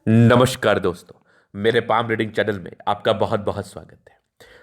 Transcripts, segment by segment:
नमस्कार दोस्तों। मेरे पाम रीडिंग चैनल में आपका बहुत बहुत स्वागत है।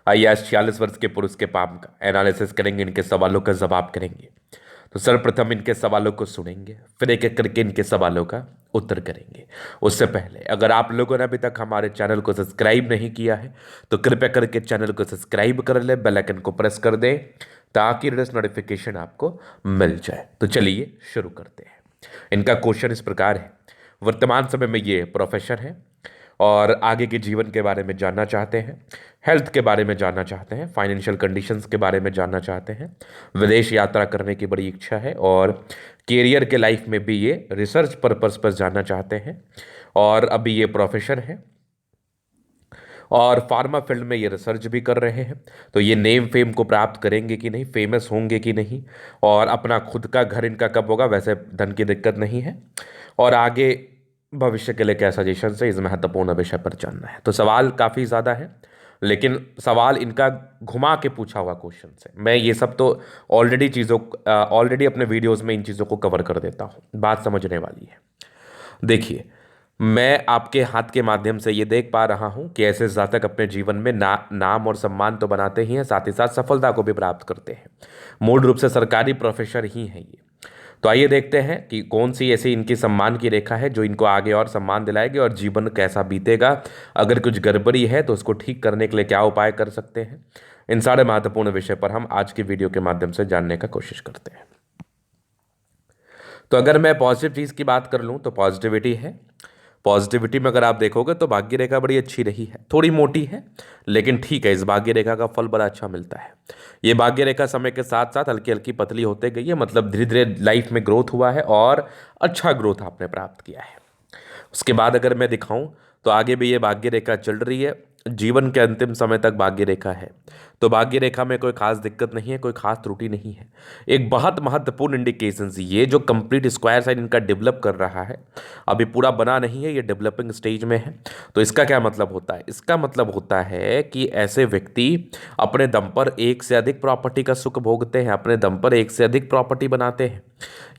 आइए आज 46 वर्ष के पुरुष के पाम का एनालिसिस करेंगे, इनके सवालों का जवाब करेंगे। तो सर्वप्रथम इनके सवालों को सुनेंगे, फिर एक एक करके इनके सवालों का उत्तर करेंगे। उससे पहले अगर आप लोगों ने अभी तक हमारे चैनल को सब्सक्राइब नहीं किया है तो कृपया करके चैनल को सब्सक्राइब कर ले, बेल आइकन को प्रेस कर दें ताकि लेटेस्ट नोटिफिकेशन आपको मिल जाए। तो चलिए शुरू करते हैं। इनका क्वेश्चन इस प्रकार है। वर्तमान समय में ये प्रोफेसर है और आगे के जीवन के बारे में जानना चाहते हैं, हेल्थ के बारे में जानना चाहते हैं, फाइनेंशियल कंडीशंस के बारे में जानना चाहते हैं, विदेश यात्रा करने की बड़ी इच्छा है और कैरियर के लाइफ में भी ये रिसर्च पर्पस पर जानना चाहते हैं। और अभी ये प्रोफेसर है और फार्मा फील्ड में ये रिसर्च भी कर रहे हैं। तो ये नेम फेम को प्राप्त करेंगे कि नहीं, फेमस होंगे कि नहीं, और अपना खुद का घर इनका कब होगा, वैसे धन की दिक्कत नहीं है, और आगे भविष्य के लिए क्या सजेशन है, इस महत्वपूर्ण विषय पर जानना है। तो सवाल काफ़ी ज़्यादा है, लेकिन सवाल इनका घुमा के पूछा हुआ क्वेश्चन है। मैं ये सब तो ऑलरेडी अपने वीडियोस में इन चीज़ों को कवर कर देता हूँ, बात समझने वाली है। देखिए, मैं आपके हाथ के माध्यम से ये देख पा रहा हूं कि ऐसे जातक अपने जीवन में नाम और सम्मान तो बनाते ही हैं, साथ ही साथ सफलता को भी प्राप्त करते हैं। मूल रूप से सरकारी प्रोफेसर ही हैं ये। तो आइए देखते हैं कि कौन सी ऐसी इनकी सम्मान की रेखा है जो इनको आगे और सम्मान दिलाएगी और जीवन कैसा बीतेगा। अगर कुछ गड़बड़ी है तो उसको ठीक करने के लिए क्या उपाय कर सकते हैं, इन सारे महत्वपूर्ण विषय पर हम आज की वीडियो के माध्यम से जानने का कोशिश करते हैं। तो अगर मैं पॉजिटिव चीज़ की बात कर लूँ तो पॉजिटिविटी है। पॉजिटिविटी में अगर आप देखोगे तो भाग्य रेखा बड़ी अच्छी रही है, थोड़ी मोटी है लेकिन ठीक है, इस भाग्य रेखा का फल बड़ा अच्छा मिलता है। ये भाग्य रेखा समय के साथ साथ हल्की हल्की पतली होते गई है, मतलब धीरे धीरे लाइफ में ग्रोथ हुआ है और अच्छा ग्रोथ आपने प्राप्त किया है। उसके बाद अगर मैं दिखाऊं तो आगे भी ये भाग्य रेखा चल रही है, जीवन के अंतिम समय तक भाग्य रेखा है। तो भाग्य रेखा में कोई खास दिक्कत नहीं है, कोई खास त्रुटि नहीं है। एक बहुत महत्वपूर्ण इंडिकेशन, ये जो कंप्लीट स्क्वायर साइन इनका डेवलप कर रहा है, अभी पूरा बना नहीं है, ये डेवलपिंग स्टेज में है। तो इसका क्या मतलब होता है? इसका मतलब होता है कि ऐसे व्यक्ति अपने दम पर एक से अधिक प्रॉपर्टी का सुख भोगते हैं, अपने दम पर एक से अधिक प्रॉपर्टी बनाते हैं।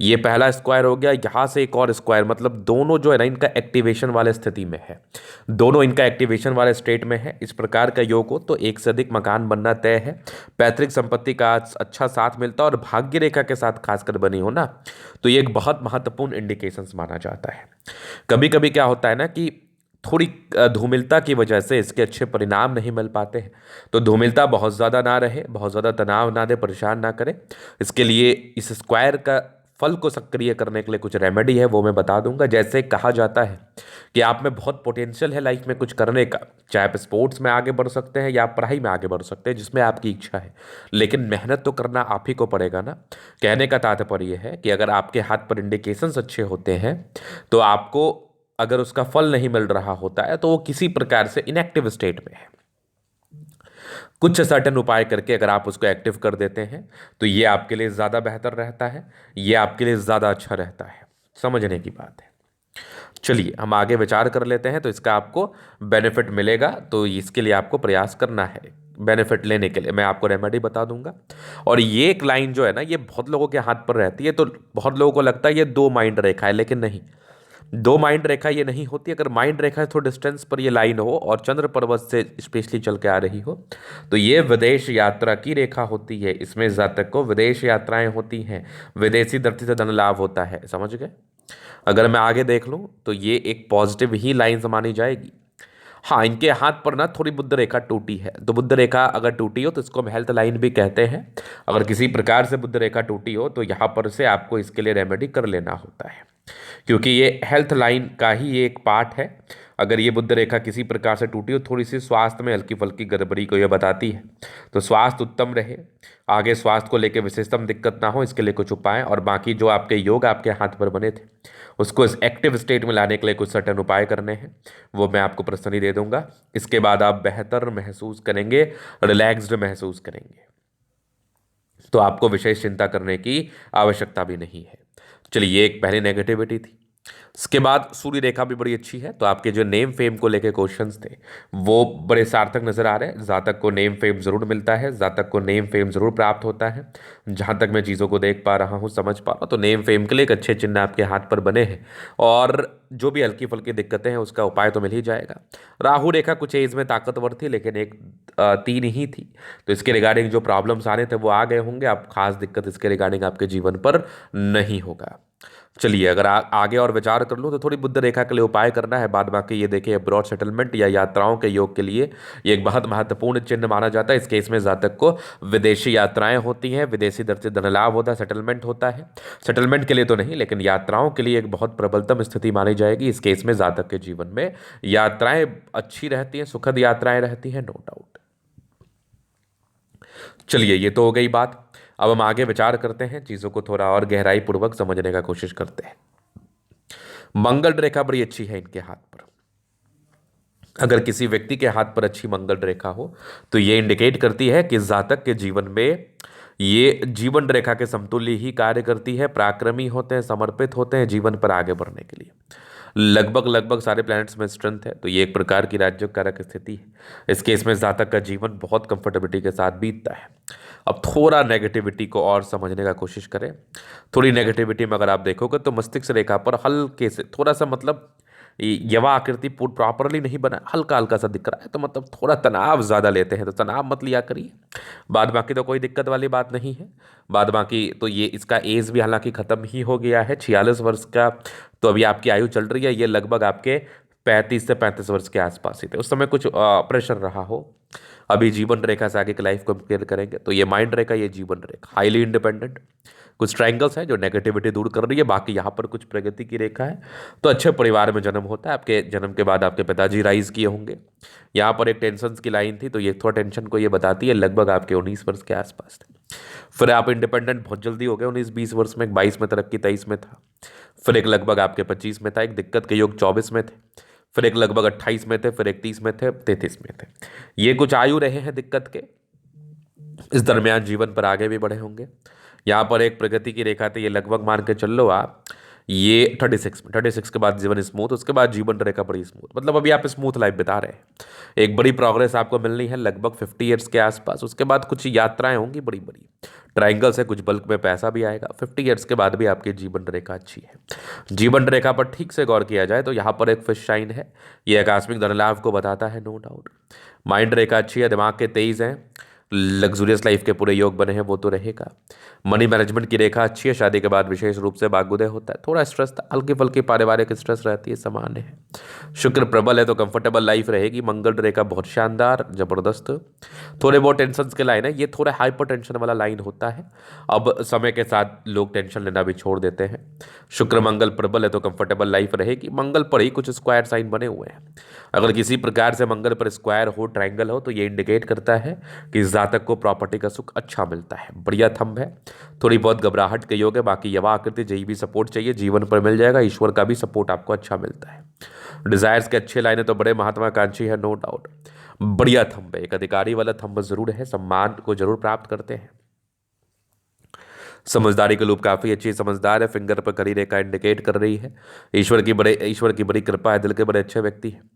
ये पहला स्क्वायर हो गया, यहाँ से एक और स्क्वायर, मतलब दोनों जो है ना इनका एक्टिवेशन वाले स्थिति में है, दोनों इनका एक्टिवेशन वाले स्टेट में है। इस प्रकार का योग हो तो एक से अधिक मकान बनना तय है, पैतृक संपत्ति का अच्छा साथ मिलता है और भाग्य रेखा के साथ खासकर बनी हो ना, तो ये एक बहुत महत्वपूर्ण इंडिकेशन माना जाता है। कभी कभी क्या होता है ना कि थोड़ी धूमिलता की वजह से इसके अच्छे परिणाम नहीं मिल पाते हैं। तो धूमिलता बहुत ज़्यादा ना रहे, बहुत ज़्यादा तनाव ना दे, परेशान ना करे, इसके लिए इस स्क्वायर का फल को सक्रिय करने के लिए कुछ रेमेडी है, वो मैं बता दूंगा। जैसे कहा जाता है कि आप में बहुत पोटेंशियल है लाइफ में कुछ करने का, चाहे आप स्पोर्ट्स में आगे बढ़ सकते हैं या आप पढ़ाई में आगे बढ़ सकते हैं, जिसमें आपकी इच्छा है, लेकिन मेहनत तो करना आप ही को पड़ेगा ना। कहने का तात्पर्य है कि अगर आपके हाथ पर इंडिकेशंस अच्छे होते हैं तो आपको, अगर उसका फल नहीं मिल रहा होता है तो वो किसी प्रकार से इनएक्टिव स्टेट में है। कुछ सर्टेन उपाय करके अगर आप उसको एक्टिव कर देते हैं तो ये आपके लिए ज़्यादा बेहतर रहता है, ये आपके लिए ज़्यादा अच्छा रहता है। समझने की बात है। चलिए हम आगे विचार कर लेते हैं। तो इसका आपको बेनिफिट मिलेगा, तो इसके लिए आपको प्रयास करना है। बेनिफिट लेने के लिए मैं आपको रेमेडी बता दूंगा। और ये एक लाइन जो है ना, ये बहुत लोगों के हाथ पर रहती है, तो बहुत लोगों को लगता है ये दो माइंड रेखा है, लेकिन नहीं, दो माइंड रेखा ये नहीं होती। अगर माइंड रेखा थोड़ा डिस्टेंस पर ये लाइन हो और चंद्र पर्वत से स्पेशली चल के आ रही हो तो ये विदेश यात्रा की रेखा होती है। इसमें जातक को विदेश यात्राएं होती हैं, विदेशी धरती से धन लाभ होता है। समझ गए? अगर मैं आगे देख लूँ तो ये एक पॉजिटिव ही लाइन मानी जाएगी। हाँ, इनके हाथ पर ना थोड़ी बुध रेखा टूटी है, तो बुध रेखा अगर टूटी हो तो इसको हम हेल्थ लाइन भी कहते हैं। अगर किसी प्रकार से बुध रेखा टूटी हो तो यहाँ पर से आपको इसके लिए रेमेडी कर लेना होता है, क्योंकि ये हेल्थ लाइन का ही एक पार्ट है। अगर ये बुध रेखा किसी प्रकार से टूटी हो, थोड़ी सी स्वास्थ्य में हल्की फुल्की गड़बड़ी को ये बताती है। तो स्वास्थ्य उत्तम रहे, आगे स्वास्थ्य को लेकर विशेषतम दिक्कत ना हो, इसके लिए कुछ उपाय, और बाकी जो आपके योग आपके हाथ पर बने थे उसको इस एक्टिव स्टेट में लाने के लिए कुछ सर्टेन उपाय करने हैं, वो मैं आपको पर्सनली दे दूंगा। इसके बाद आप बेहतर महसूस करेंगे, रिलैक्स्ड महसूस करेंगे, तो आपको विशेष चिंता करने की आवश्यकता भी नहीं है। चलिए, ये एक पहली नेगेटिविटी थी। इसके बाद सूर्य रेखा भी बड़ी अच्छी है, तो आपके जो नेम फेम को लेके क्वेश्चंस थे वो बड़े सार्थक नजर आ रहे हैं। जातक को नेम फेम जरूर मिलता है, जातक को नेम फेम जरूर प्राप्त होता है। जहां तक मैं चीज़ों को देख पा रहा हूँ, समझ पा रहा हूँ, तो नेम फेम के लिए एक अच्छे चिन्ह आपके हाथ पर बने हैं। और जो भी हल्की फुल्की दिक्कतें हैं उसका उपाय तो मिल ही जाएगा। राहु रेखा कुछ एज में ताकतवर थी, लेकिन एक 3 ही थी, तो इसके रिगार्डिंग जो प्रॉब्लम्स आ रहे थे वो आ गए होंगे। अब खास दिक्कत इसके रिगार्डिंग आपके जीवन पर नहीं होगा। चलिए, अगर आगे और विचार कर लूँ तो थोड़ी बुद्ध रेखा के लिए उपाय करना है। बाद बाकी ये देखिए, अब्रॉड सेटलमेंट या यात्राओं के योग के लिए ये एक बहुत महत्वपूर्ण चिन्ह माना जाता है। इस केस में जातक को विदेशी यात्राएं होती हैं, विदेशी दर से धन लाभ होता है, सेटलमेंट होता है। सेटलमेंट के लिए तो नहीं, लेकिन यात्राओं के लिए एक बहुत प्रबलतम स्थिति मानी जाएगी। इस केस में जातक के जीवन में यात्राएं अच्छी रहती हैं, सुखद यात्राएं रहती हैं, नो डाउट। चलिए, ये तो हो गई बात। अब हम आगे विचार करते हैं, चीजों को थोड़ा और गहराई पूर्वक समझने का कोशिश करते हैं। मंगल रेखा बड़ी अच्छी है इनके हाथ पर। अगर किसी व्यक्ति के हाथ पर अच्छी मंगल रेखा हो तो ये इंडिकेट करती है कि जातक के जीवन में ये जीवन रेखा के समतुल्य ही कार्य करती है। पराक्रमी होते हैं, समर्पित होते हैं जीवन पर आगे बढ़ने के लिए। लगभग लगभग सारे प्लैनेट्स में स्ट्रेंथ है, तो ये एक प्रकार की राज्य कारक स्थिति है। इस केस में जातक का जीवन बहुत कंफर्टेबिलिटी के साथ बीतता है। अब थोड़ा नेगेटिविटी को और समझने का कोशिश करें। थोड़ी नेगेटिविटी में अगर आप देखोगे तो मस्तिष्क रेखा पर हल्के से थोड़ा सा, मतलब यवा आकृति प्रॉपरली नहीं बना, हल्का हल्का सा दिख रहा है, तो मतलब थोड़ा तनाव ज़्यादा लेते हैं, तो तनाव मत लिया करिए। बाद बाकी तो कोई दिक्कत वाली बात नहीं है। बाद बाकी तो ये इसका एज भी हालांकि ख़त्म ही हो गया है, 46 वर्ष का तो अभी आपकी आयु चल रही है। ये लगभग आपके 35 से 35 वर्ष के आसपास ही थे। उस समय कुछ प्रेशर रहा हो। अभी जीवन रेखा से आगे की लाइफ कंपेयर करेंगे तो ये माइंड रेखा, ये जीवन रेखा, हाईली इंडिपेंडेंट। कुछ ट्रायंगल्स हैं जो नेगेटिविटी दूर कर रही है, बाकी यहाँ पर कुछ प्रगति की रेखा है। तो अच्छे परिवार में जन्म होता है। आपके जन्म के बाद आपके पिताजी राइज किए होंगे। यहाँ पर एक टेंशन की लाइन थी, तो ये थोड़ा टेंशन को ये बताती है। लगभग आपके 19 वर्ष के आसपास थे। फिर आप इंडिपेंडेंट बहुत जल्दी हो गए 19-20 वर्ष में। 22 में तरक्की, 23 में था। फिर एक लगभग आपके 25 में था, एक दिक्कत के योग 24 में थे। फिर एक लगभग 28 में थे, फिर 31 में थे, 33 में थे। ये कुछ आयु रहे हैं दिक्कत के। इस दरमियान जीवन पर आगे भी बढ़े होंगे। यहाँ पर एक प्रगति की रेखा थी, ये लगभग मान के चल लो आप, ये 36 के बाद जीवन स्मूथ, उसके बाद जीवन रेखा बड़ी स्मूथ, मतलब अभी आप स्मूथ लाइफ बिता रहे हैं। एक बड़ी प्रोग्रेस आपको मिलनी है लगभग 50 ईयर्स के आसपास। उसके बाद कुछ यात्राएं होंगी बड़ी बड़ी, ट्राइंगल से कुछ बल्क में पैसा भी आएगा। 50 ईयर्स के बाद भी आपकी जीवन रेखा अच्छी है। जीवन रेखा पर ठीक से गौर किया जाए तो यहाँ पर एक फिश शाइन है, ये आकस्मिक धन लाभ को बताता है, नो डाउट। माइंड रेखा अच्छी है, दिमाग के तेज हैं, लग्जूरियस लाइफ के पूरे योग बने हैं, वो तो रहेगा। मनी मैनेजमेंट की रेखा अच्छी है। शादी के बाद विशेष रूप से भाग्योदय होता है। थोड़ा स्ट्रेस, हल्की फुल्की पारिवारिक स्ट्रेस रहती है, सामान्य है। शुक्र प्रबल है तो कंफर्टेबल लाइफ रहेगी। मंगल रेखा बहुत शानदार, जबरदस्त। थोड़े बहुत टेंशन के लाइन है, ये थोड़ा हाइपर टेंशन वाला लाइन होता है। अब समय के साथ लोग टेंशन लेना भी छोड़ देते हैं। शुक्र मंगल प्रबल है तो कंफर्टेबल लाइफ रहेगी। मंगल पर ही कुछ स्क्वायर साइन बने हुए हैं। अगर किसी प्रकार से मंगल पर स्क्वायर हो, ट्राइंगल हो, तो ये इंडिकेट करता है कि जातक को प्रॉपर्टी का सुख अच्छा मिलता है। बढ़िया थंब है। थोड़ी बहुत घबराहट के योग है, बाकी यवा आकृति जही भी सपोर्ट चाहिए जीवन पर मिल जाएगा। ईश्वर का भी सपोर्ट आपको अच्छा मिलता है। डिजायर्स के अच्छे लाइन है तो बड़े महत्वाकांक्षी है, नो डाउट। बढ़िया थंब है, एक अधिकारी वाला थंब जरूर है, सम्मान को जरूर प्राप्त करते हैं। समझदारी के लूप काफी अच्छी, समझदार है। फिंगर पर करी रेखा इंडिकेट कर रही है ईश्वर की बड़ी कृपा है, दिल के बड़े अच्छे व्यक्ति हैं।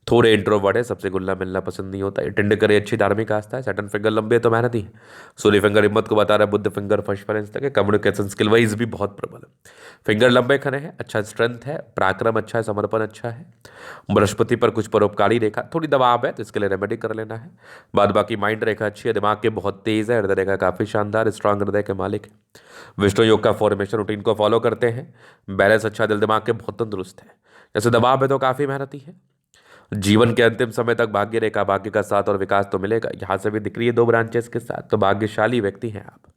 थोड़े इंट्रोवर्ट है, सबसे घुलना मिलना पसंद नहीं होता। अटेंड करे, अच्छी धार्मिक आस्था है। सैटर्न फिंगर लंबे तो मेहनती है। सूर्य फिंगर हिम्मत को बता रहा है। बुद्ध फिंगर फर्स्ट रेफरेंस तक है। कम्युनिकेशन स्किल वाइज भी बहुत प्रबल है। फिंगर लंबे खड़े हैं, अच्छा स्ट्रेंथ है, पराक्रम अच्छा है, समर्पण अच्छा है। बृहस्पति पर कुछ परोपकारी रेखा, थोड़ी दबाव है तो इसके लिए रेमेडी कर लेना है। बाद बाकी माइंड रेखा अच्छी है, दिमाग के बहुत तेज है। हृदय रेखा काफी शानदार, स्ट्रांग हृदय के मालिक है। विष्णु योग का फॉर्मेशन रूटीन को फॉलो करते हैं। बैलेंस अच्छा, दिल दिमाग के बहुत तंदुरुस्त है। जैसे दबाव है तो काफी मेहनती है। जीवन के अंतिम समय तक भाग्य रेखा, भाग्य का साथ और विकास तो मिलेगा। यहाँ से भी दिख रही है 2 ब्रांचेस के साथ, तो भाग्यशाली व्यक्ति हैं आप।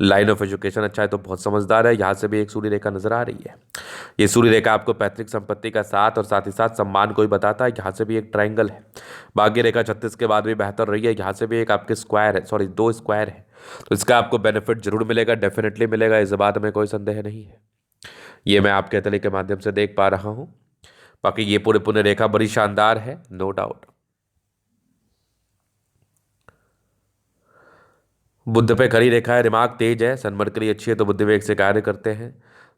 लाइन ऑफ एजुकेशन अच्छा है तो बहुत समझदार है। यहाँ से भी एक सूर्य रेखा नजर आ रही है। ये सूर्य रेखा आपको पैतृक संपत्ति का साथ और साथ ही साथ सम्मान को ही बताता है। यहाँ से भी एक ट्राइंगल है। भाग्य रेखा 36 के बाद भी बेहतर रही है। यहाँ से भी एक आपके स्क्वायर है, सॉरी 2 स्क्वायर है, तो इसका आपको बेनिफिट जरूर मिलेगा, डेफिनेटली मिलेगा, इस बात में कोई संदेह नहीं है। ये मैं आपके तले के माध्यम से देख पा रहा हूँ। बाकी ये पूरे पुण्य रेखा बड़ी शानदार है, नो डाउट। बुद्ध पे खड़ी रेखा है, दिमाग तेज है, सन्मरकरी अच्छी है तो बुद्धि वेग से कार्य करते हैं।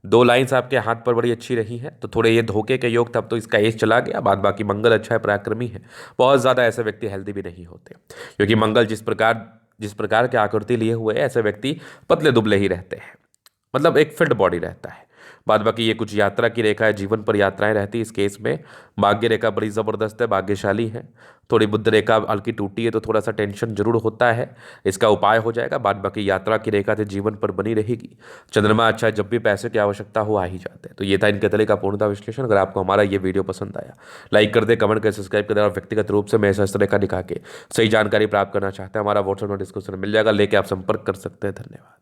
दो लाइंस आपके हाथ पर बड़ी अच्छी रही हैं, तो थोड़े ये धोखे के योग तब तो इसका एज चला गया, बाद बाकी मंगल अच्छा है, पराक्रमी है। बहुत ज़्यादा ऐसे व्यक्ति हेल्दी भी नहीं होते, क्योंकि मंगल जिस प्रकार की आकृति लिए हुए हैं, ऐसे व्यक्ति पतले दुबले ही रहते हैं, मतलब एक फिट बॉडी रहता है। बाद बाकी ये कुछ यात्रा की रेखा है, जीवन पर यात्राएं रहती है इस केस में। भाग्य रेखा बड़ी ज़बरदस्त है, भाग्यशाली है। थोड़ी बुद्ध रेखा हल्की टूटी है, तो थोड़ा सा टेंशन जरूर होता है, इसका उपाय हो जाएगा। बाद बाकी यात्रा की रेखा से जीवन पर बनी रहेगी। चंद्रमा अच्छा है, जब भी पैसे की आवश्यकता हो आ ही जाते हैं। तो ये था इनके तले का पूर्णतः विश्लेषण। अगर आपको हमारा ये वीडियो पसंद आया, लाइक कर दे, कमेंट कर, सब्सक्राइब कर दे, और व्यक्तिगत रूप से मैं हस्त रेखा दिखा के सही जानकारी प्राप्त करना चाहते हैं, हमारा व्हाट्सएप में डिस्क्रिप्शन मिल जाएगा, लेके आप संपर्क कर सकते हैं। धन्यवाद।